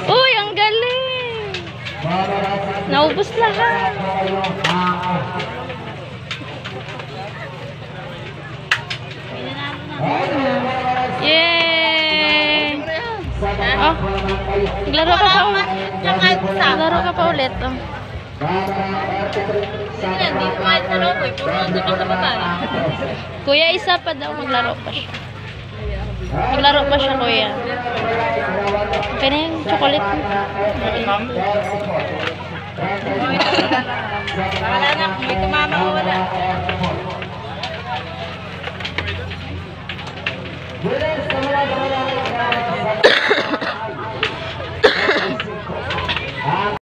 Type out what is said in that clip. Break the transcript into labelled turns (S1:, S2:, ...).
S1: Uy, ang galing! Naubos lahat. Yay! Oh, naglaro ka pa ulit. Naglaro ka pa ulit. Oh. Kuya, isa pa daw. Maglaro pa siya. Maglaro pa siya, kuya. Okay na yung chocolate.
S2: Wala na, may tumawag.